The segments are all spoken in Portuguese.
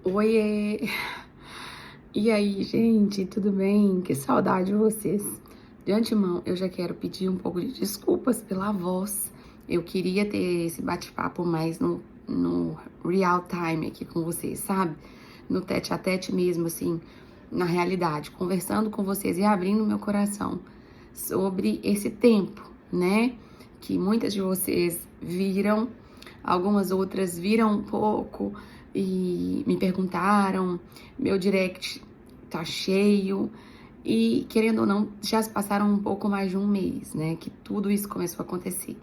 Oiê! E aí, gente, tudo bem? Que saudade de vocês. De antemão, eu já quero pedir um pouco de desculpas pela voz. Eu queria ter esse bate-papo mais no real time aqui com vocês, sabe? No tete a tete mesmo, assim, na realidade, conversando com vocês e abrindo meu coração sobre esse tempo, né? Que muitas de vocês viram, algumas outras viram um pouco e me perguntaram, meu direct tá cheio e, querendo ou não, já se passaram um pouco mais de um mês, né, que tudo isso começou a acontecer.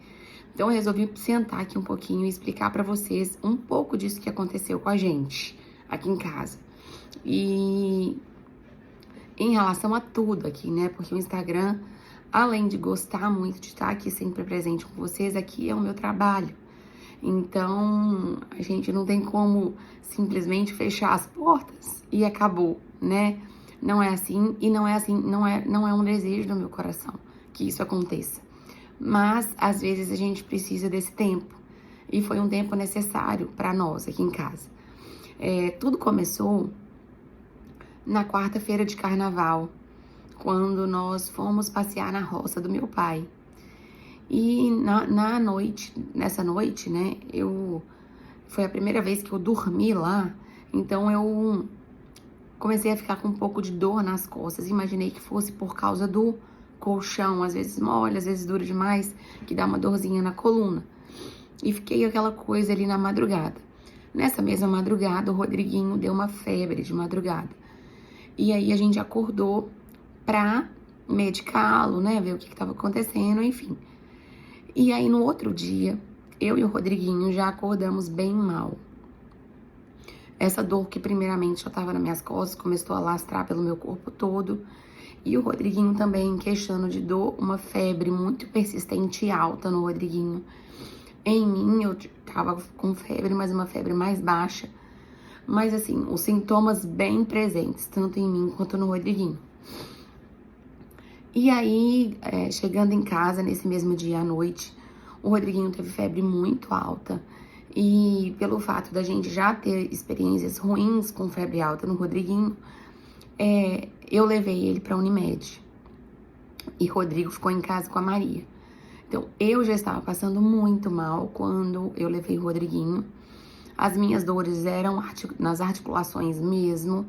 Então eu resolvi sentar aqui um pouquinho e explicar pra vocês um pouco disso que aconteceu com a gente aqui em casa. E em relação a tudo aqui, né, porque o Instagram, além de gostar muito de estar aqui sempre presente com vocês, aqui é o meu trabalho. Então, a gente não tem como simplesmente fechar as portas e acabou, né? Não é assim e não é assim, não é um desejo do meu coração que isso aconteça. Mas às vezes a gente precisa desse tempo e foi um tempo necessário para nós aqui em casa. Tudo começou na quarta-feira de carnaval, quando nós fomos passear na roça do meu pai. E nessa noite, né, foi a primeira vez que eu dormi lá, então eu comecei a ficar com um pouco de dor nas costas. Imaginei que fosse por causa do colchão, às vezes mole, às vezes duro demais, que dá uma dorzinha na coluna. E fiquei aquela coisa ali na madrugada. Nessa mesma madrugada, o Rodriguinho deu uma febre de madrugada. E aí a gente acordou pra medicá-lo, né, ver o que estava acontecendo, enfim. E aí, no outro dia, eu e o Rodriguinho já acordamos bem mal. Essa dor que primeiramente já estava nas minhas costas, começou a lastrar pelo meu corpo todo. E o Rodriguinho também queixando de dor, uma febre muito persistente e alta no Rodriguinho. Em mim, eu tava com febre, mas uma febre mais baixa. Mas assim, os sintomas bem presentes, tanto em mim quanto no Rodriguinho. E aí, chegando em casa, nesse mesmo dia à noite, o Rodriguinho teve febre muito alta. E pelo fato da gente já ter experiências ruins com febre alta no Rodriguinho, eu levei ele pra Unimed. E Rodrigo ficou em casa com a Maria. Então, eu já estava passando muito mal quando eu levei o Rodriguinho. As minhas dores eram nas articulações mesmo.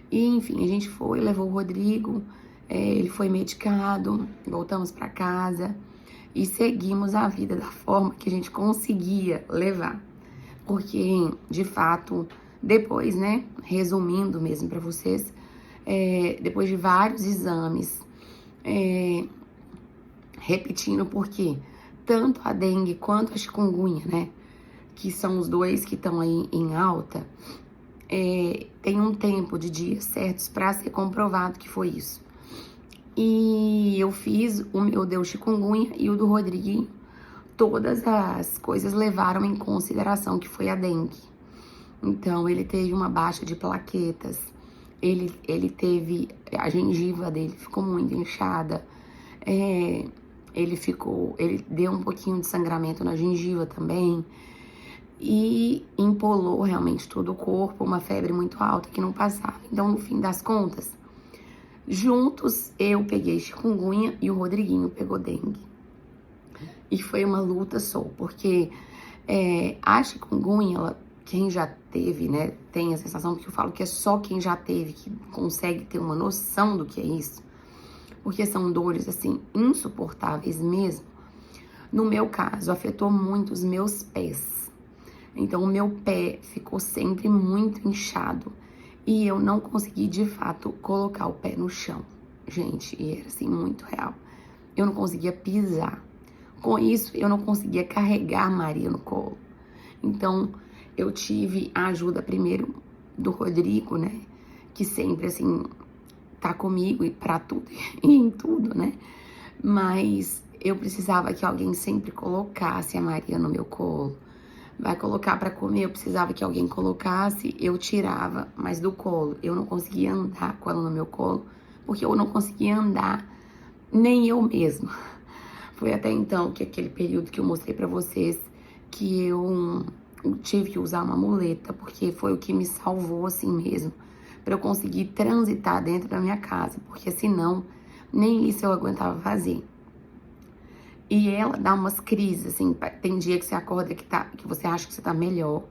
E, enfim, a gente foi, levou o Rodrigo, ele foi medicado, voltamos para casa e seguimos a vida da forma que a gente conseguia levar. Porque, de fato, depois, né, resumindo mesmo para vocês, depois de vários exames, repetindo porque tanto a dengue quanto a chikungunya, né, que são os dois que estão aí em alta, tem um tempo de dias certos para ser comprovado que foi isso. E eu fiz o meu deu chikungunya e o do Rodriguinho. Todas as coisas levaram em consideração que foi a dengue. Então, ele teve uma baixa de plaquetas, ele teve, a gengiva dele ficou muito inchada, ele deu um pouquinho de sangramento na gengiva também, e empolou realmente todo o corpo, uma febre muito alta que não passava. Então, no fim das contas, juntos eu peguei chikungunya e o Rodriguinho pegou dengue. E foi uma luta só, porque a chikungunya, quem já teve, né, tem a sensação, porque eu falo que é só quem já teve que consegue ter uma noção do que é isso, porque são dores, assim, insuportáveis mesmo. No meu caso, afetou muito os meus pés. Então, o meu pé ficou sempre muito inchado e eu não consegui, de fato, colocar o pé no chão. Gente, e era, assim, muito real. Eu não conseguia pisar. Com isso, eu não conseguia carregar a Maria no colo. Então, eu tive a ajuda primeiro do Rodrigo, né? Que sempre, assim, tá comigo e pra tudo e em tudo, né? Mas eu precisava que alguém sempre colocasse a Maria no meu colo. Vai colocar pra comer, eu precisava que alguém colocasse, eu tirava, mas do colo. Eu não conseguia andar com ela no meu colo, porque eu não conseguia andar nem eu mesma. Foi até então que aquele período que eu mostrei pra vocês que eu tive que usar uma muleta, porque foi o que me salvou assim mesmo, para eu conseguir transitar dentro da minha casa, porque senão nem isso eu aguentava fazer. E ela dá umas crises, assim, tem dia que você acorda que você acha que você tá melhor,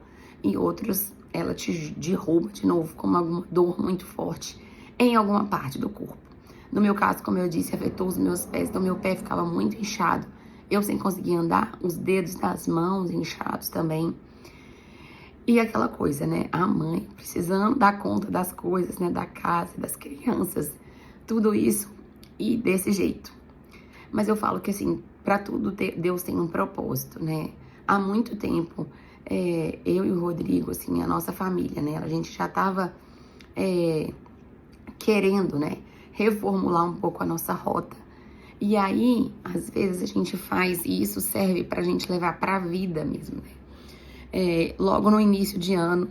e outros ela te derruba de novo com alguma dor muito forte em alguma parte do corpo. No meu caso, como eu disse, afetou os meus pés, então meu pé ficava muito inchado, eu sem conseguir andar, os dedos das mãos inchados também. E aquela coisa, né, a mãe precisando dar conta das coisas, né, da casa, das crianças, tudo isso e desse jeito. Mas eu falo que, assim, para tudo Deus tem um propósito, né? Há muito tempo, eu e o Rodrigo, assim, a nossa família, né? A gente já tava querendo, né? Reformular um pouco a nossa rota. E aí, às vezes a gente faz, e isso serve pra gente levar pra vida mesmo, né? Logo no início de ano,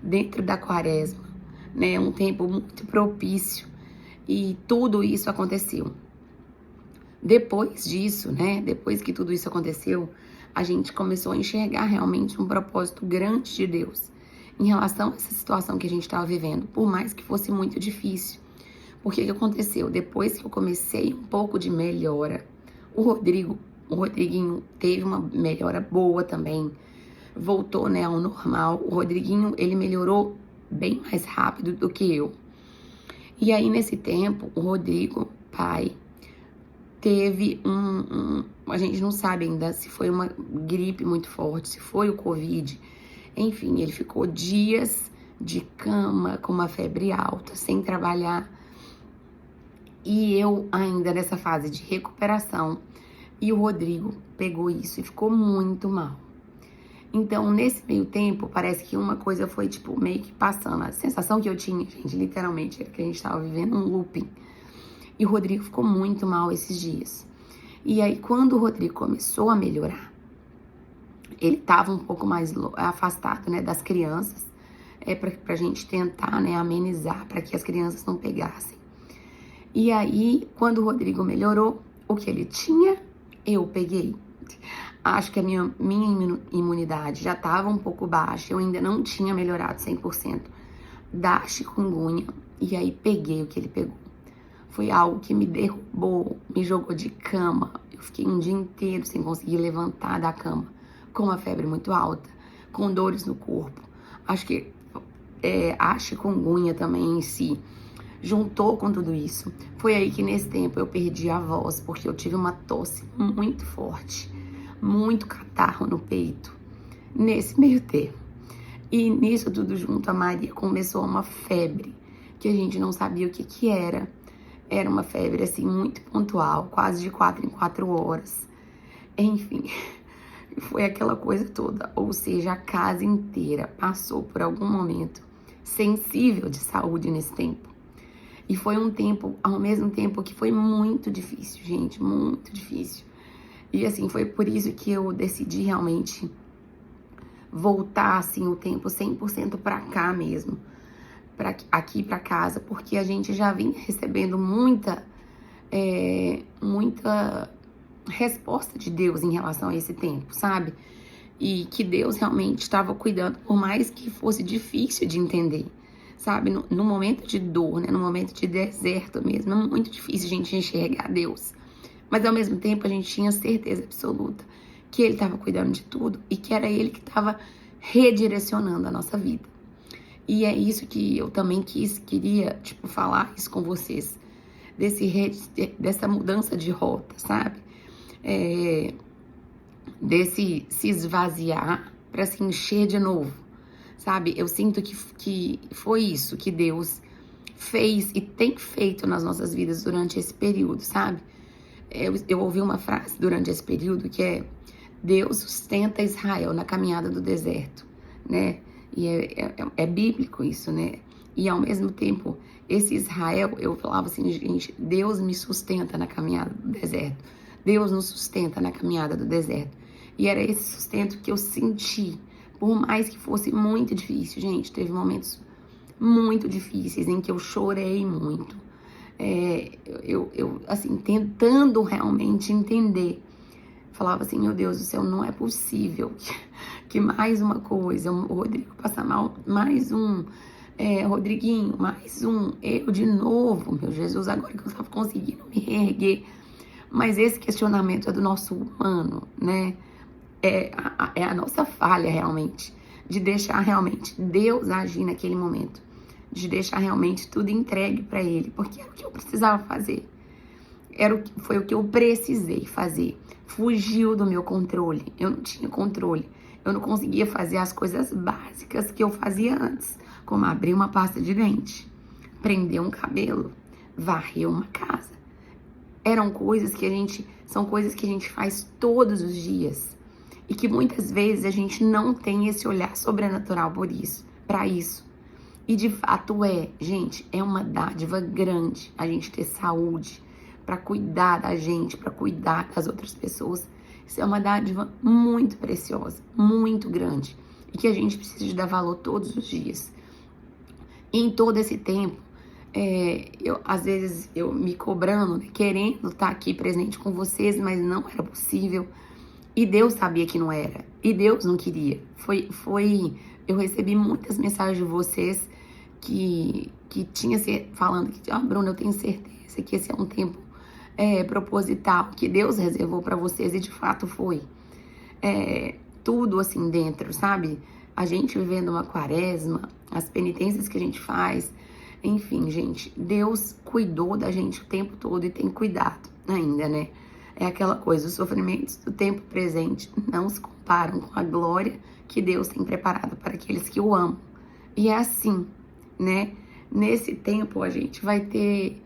dentro da quaresma, né? Um tempo muito propício. E tudo isso aconteceu. Depois disso, né, depois que tudo isso aconteceu, a gente começou a enxergar realmente um propósito grande de Deus em relação a essa situação que a gente estava vivendo, por mais que fosse muito difícil. Por que aconteceu? Depois que eu comecei um pouco de melhora, o Rodriguinho teve uma melhora boa também, voltou, né, ao normal. O Rodriguinho, ele melhorou bem mais rápido do que eu. E aí, nesse tempo, o Rodrigo, pai, teve a gente não sabe ainda se foi uma gripe muito forte, se foi o Covid. Enfim, ele ficou dias de cama, com uma febre alta, sem trabalhar. E eu ainda nessa fase de recuperação. E o Rodrigo pegou isso e ficou muito mal. Então, nesse meio tempo, parece que uma coisa foi, tipo, meio que passando. A sensação que eu tinha, gente, literalmente, era que a gente tava vivendo um looping. E o Rodrigo ficou muito mal esses dias. E aí, quando o Rodrigo começou a melhorar, ele estava um pouco mais afastado, né, das crianças, pra gente tentar, né, amenizar, para que as crianças não pegassem. E aí, quando o Rodrigo melhorou, o que ele tinha, eu peguei. Acho que a minha imunidade já estava um pouco baixa, eu ainda não tinha melhorado 100% da chikungunya, e aí peguei o que ele pegou. Foi algo que me derrubou, me jogou de cama. Eu fiquei um dia inteiro sem conseguir levantar da cama, com uma febre muito alta, com dores no corpo. Acho que a chikungunya também em si juntou com tudo isso. Foi aí que nesse tempo eu perdi a voz, porque eu tive uma tosse muito forte, muito catarro no peito, nesse meio tempo. E nisso tudo junto, a Maria começou uma febre, que a gente não sabia o que era. Era uma febre, assim, muito pontual, quase de 4 em 4 horas. Enfim, foi aquela coisa toda. Ou seja, a casa inteira passou por algum momento sensível de saúde nesse tempo. E foi um tempo, ao mesmo tempo, que foi muito difícil, gente, muito difícil. E, assim, foi por isso que eu decidi realmente voltar, assim, o tempo 100% pra cá mesmo. Aqui para casa, porque a gente já vinha recebendo muita resposta de Deus em relação a esse tempo, sabe? E que Deus realmente estava cuidando, por mais que fosse difícil de entender, sabe? No momento de dor, né? No momento de deserto mesmo, é muito difícil a gente enxergar Deus. Mas ao mesmo tempo a gente tinha certeza absoluta que Ele estava cuidando de tudo e que era Ele que estava redirecionando a nossa vida. E é isso que eu também queria, tipo, falar isso com vocês. Dessa mudança de rota, sabe? Desse se esvaziar para se encher de novo, sabe? Eu sinto que foi isso que Deus fez e tem feito nas nossas vidas durante esse período, sabe? Eu ouvi uma frase durante esse período que é: Deus sustenta Israel na caminhada do deserto, né? E é bíblico isso, né? E ao mesmo tempo, esse Israel, eu falava assim, gente, Deus me sustenta na caminhada do deserto. Deus nos sustenta na caminhada do deserto. E era esse sustento que eu senti, por mais que fosse muito difícil, gente. Teve momentos muito difíceis em que eu chorei muito. Eu assim, tentando realmente entender falava assim, meu Deus do céu, não é possível que mais uma coisa, o Rodrigo passa mal, mais um, Rodriguinho, mais um, eu de novo, meu Jesus, agora que eu estava conseguindo me reerguer. Mas esse questionamento é do nosso humano, né? É a nossa falha realmente, de deixar realmente Deus agir naquele momento, de deixar realmente tudo entregue para Ele, porque era o que eu precisava fazer, foi o que eu precisei fazer. Fugiu do meu controle, eu não tinha controle, eu não conseguia fazer as coisas básicas que eu fazia antes, como abrir uma pasta de dente, prender um cabelo, varrer uma casa. São coisas que a gente faz todos os dias e que muitas vezes a gente não tem esse olhar sobrenatural para isso. E de fato gente, é uma dádiva grande a gente ter saúde para cuidar da gente, para cuidar das outras pessoas. Isso é uma dádiva muito preciosa, muito grande e que a gente precisa de dar valor todos os dias. E em todo esse tempo, às vezes eu me cobrando, né, querendo estar aqui presente com vocês, mas não era possível. E Deus sabia que não era. E Deus não queria. Eu recebi muitas mensagens de vocês que falando que, Bruna, eu tenho certeza que esse é um tempo proposital, que Deus reservou para vocês, e de fato foi. Tudo assim dentro, sabe? A gente vivendo uma quaresma, as penitências que a gente faz, enfim, gente, Deus cuidou da gente o tempo todo e tem cuidado ainda, né? É aquela coisa, os sofrimentos do tempo presente não se comparam com a glória que Deus tem preparado para aqueles que o amam. E é assim, né? Nesse tempo a gente vai ter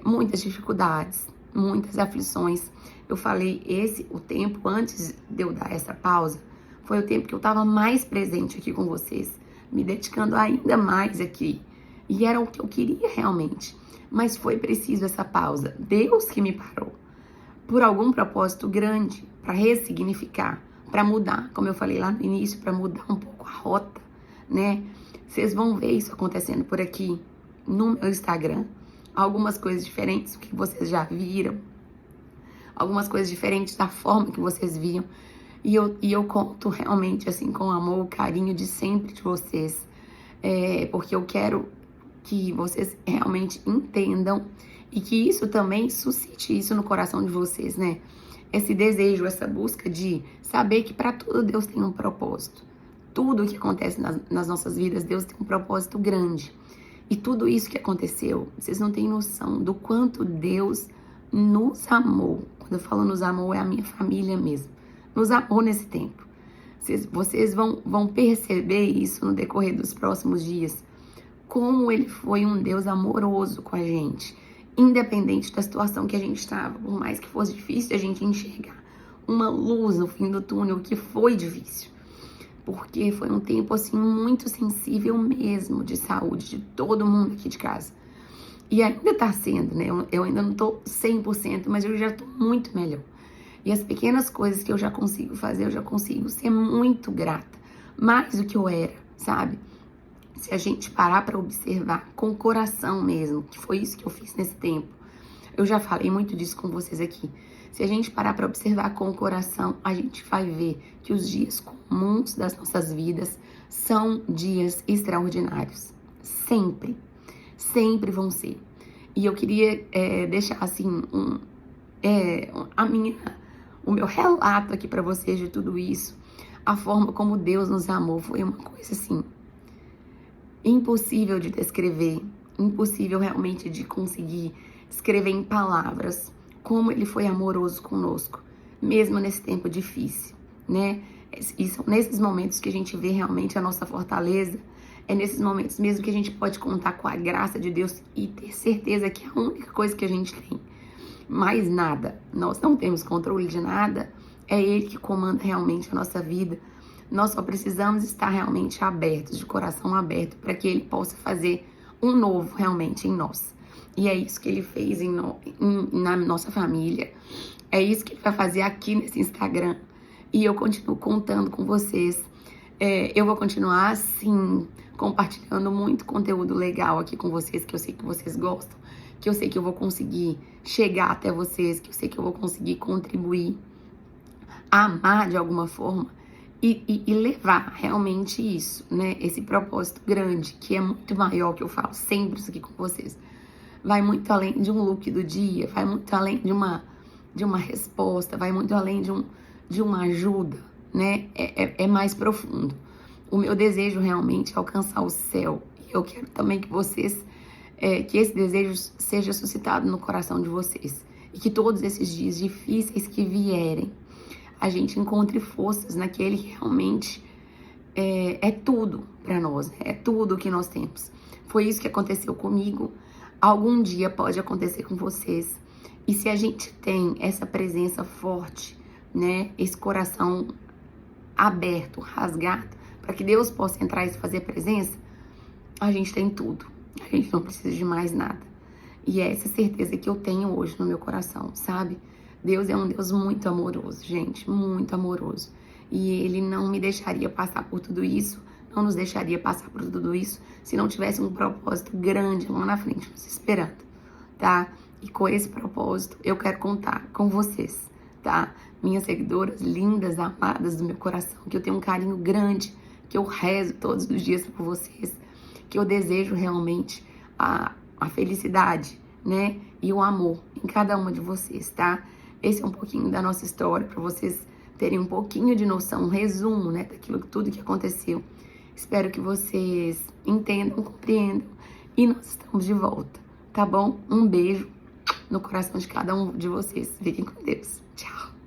muitas dificuldades, muitas aflições. Eu falei, o tempo antes de eu dar essa pausa, foi o tempo que eu estava mais presente aqui com vocês, me dedicando ainda mais aqui. E era o que eu queria realmente. Mas foi preciso essa pausa. Deus que me parou. Por algum propósito grande, para ressignificar, para mudar, como eu falei lá no início, para mudar um pouco a rota, né? Vocês vão ver isso acontecendo por aqui, no meu Instagram. Algumas coisas diferentes do que vocês já viram. Algumas coisas diferentes da forma que vocês viam. E eu conto realmente, assim, com o amor, o carinho de sempre de vocês. Porque eu quero que vocês realmente entendam e que isso também suscite isso no coração de vocês, né? Esse desejo, essa busca de saber que para tudo Deus tem um propósito. Tudo o que acontece nas nossas vidas, Deus tem um propósito grande. E tudo isso que aconteceu, vocês não têm noção do quanto Deus nos amou. Quando eu falo nos amou, é a minha família mesmo. Nos amou nesse tempo. Vocês vão perceber isso no decorrer dos próximos dias. Como Ele foi um Deus amoroso com a gente. Independente da situação que a gente estava. Por mais que fosse difícil a gente enxergar uma luz no fim do túnel, que foi difícil. Porque foi um tempo, assim, muito sensível mesmo de saúde de todo mundo aqui de casa. E ainda tá sendo, né? Eu ainda não tô 100%, mas eu já tô muito melhor. E as pequenas coisas que eu já consigo fazer, eu já consigo ser muito grata. Mais do que eu era, sabe? Se a gente parar para observar com o coração mesmo, que foi isso que eu fiz nesse tempo. Eu já falei muito disso com vocês aqui. Se a gente parar para observar com o coração, a gente vai ver que os dias comuns das nossas vidas são dias extraordinários. Sempre. Sempre vão ser. E eu queria deixar assim o meu relato aqui para vocês de tudo isso. A forma como Deus nos amou foi uma coisa assim impossível de descrever, impossível realmente de conseguir escrever em palavras como Ele foi amoroso conosco, mesmo nesse tempo difícil, né? E são nesses momentos que a gente vê realmente a nossa fortaleza, é nesses momentos mesmo que a gente pode contar com a graça de Deus e ter certeza que é a única coisa que a gente tem. Mais nada, nós não temos controle de nada, é Ele que comanda realmente a nossa vida. Nós só precisamos estar realmente abertos, de coração aberto, para que Ele possa fazer um novo realmente em nós. E é isso que Ele fez na nossa família. É isso que Ele vai fazer aqui nesse Instagram. E eu continuo contando com vocês. Eu vou continuar, assim, compartilhando muito conteúdo legal aqui com vocês, que eu sei que vocês gostam, que eu sei que eu vou conseguir chegar até vocês, que eu sei que eu vou conseguir contribuir, amar de alguma forma e levar realmente isso, né? Esse propósito grande, que é muito maior, que eu falo sempre isso aqui com vocês. Vai muito além de um look do dia, vai muito além de uma resposta, vai muito além de uma ajuda, né? É mais profundo. O meu desejo realmente é alcançar o céu. E eu quero também que vocês, que esse desejo seja suscitado no coração de vocês. E que todos esses dias difíceis que vierem, a gente encontre forças naquele que realmente é tudo para nós, né? É tudo que nós temos. Foi isso que aconteceu comigo. Algum dia pode acontecer com vocês. E se a gente tem essa presença forte, né? Esse coração aberto, rasgado, para que Deus possa entrar e fazer presença, a gente tem tudo. A gente não precisa de mais nada. E é essa certeza que eu tenho hoje no meu coração, sabe? Deus é um Deus muito amoroso, gente, muito amoroso. E Ele não me deixaria passar por tudo isso, não nos deixaria passar por tudo isso, se não tivesse um propósito grande lá na frente nos esperando, tá? E com esse propósito, eu quero contar com vocês, tá? Minhas seguidoras lindas, amadas do meu coração, que eu tenho um carinho grande, que eu rezo todos os dias por vocês, que eu desejo realmente a felicidade, né? E o amor em cada uma de vocês, tá? Esse é um pouquinho da nossa história, para vocês terem um pouquinho de noção, um resumo, né? Daquilo tudo que aconteceu. Espero que vocês entendam, compreendam. E nós estamos de volta, tá bom? Um beijo no coração de cada um de vocês. Fiquem com Deus. Tchau.